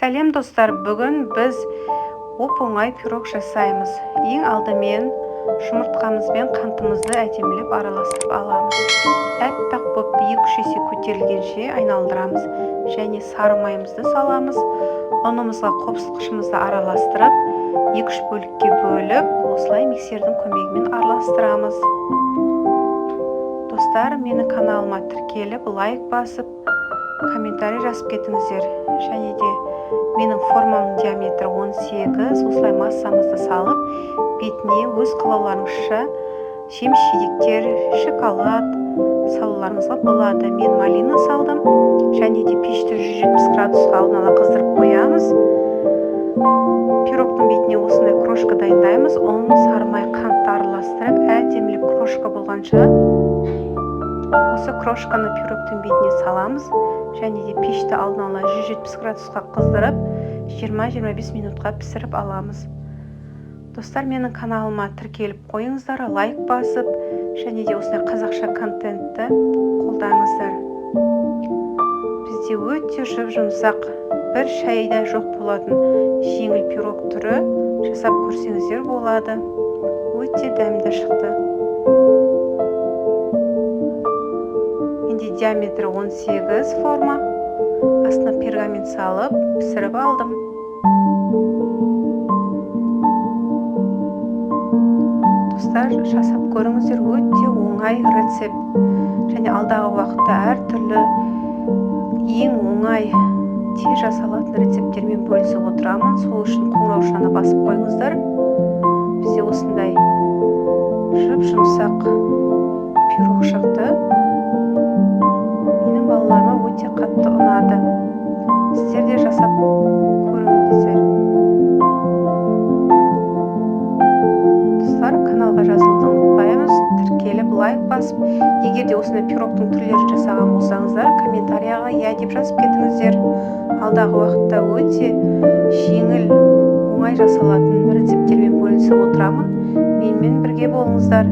Сәлем достар, бүгін біз оп-оңай пирог жасаймыз. Ең алдымен жұмыртқамыз бен қантымызды әдемілеп араластырып аламыз. Әппақ боп 2-3 есе көтерілгенше айналдырамыз және сары майымызды саламыз. Ұнымызға қопсытқышымызды араластырып, 2-3 бөлікке бөліп, осылай миксердің көмегімен араластырамыз. Достар, менің каналыма тіркеліп, лайк басып, комментарий жазып кетіңіздер. Және де менің формамның диаметрі 18, осылай массамызды салып, бетіне өз қалауларыңызша жеміс-жидектер, шоколад салуларыңызға болады. Мен малина салдым, және де пешті 170 градусқа алдын ала қыздырып қоямыз. Пирогтың бетіне осындай крошка дайындаймыз. Ұн, сары май, қантты араластырып, әдемілеп крошка болғанша осы крошканы пирогтың бетіне саламыз. Және де пешті алдын ала 170 градусқа қыздырып, 20-25 минутқа пісіріп аламыз. Достар, менің каналыма тіркеліп қойыңыздар, лайк басып, және де осындай қазақша контентті қолдаңыздар. Бізде өте жұмсақ, бір шайда жоқ болатын жеңіл пирог түрі жасап көрсеңіздер болады. Өте дәмді шықты. Менде диаметрі 18 форма. Астына пергамент салып, пісіріп алдым. Достар, жасап көріңіздер, өте оңай рецепт. Және алдағы уақытта әртүрлі ең оңай тез жасалатын рецепттермен бөлісіп отырамын. Сол үшін қоңыраушаны басып қойыңыздар. Бізде осындай жұмсақ пирог шықты. Менің балаларыма өте қатты ұнады. Сіздер де жасап көріңіздер. Достар, каналға жазылуды ұмытпаймыз. Тіркеліп, лайк басып, егер де осындай пирогтың түрлерін жасаған болсаңыздар, комментарияға я деп жазып кетіңіздер. Алдағы уақытта өте жеңіл, оңай жасалатын рецепттермен бөлісіп отырамын. Менімен бірге болыңыздар.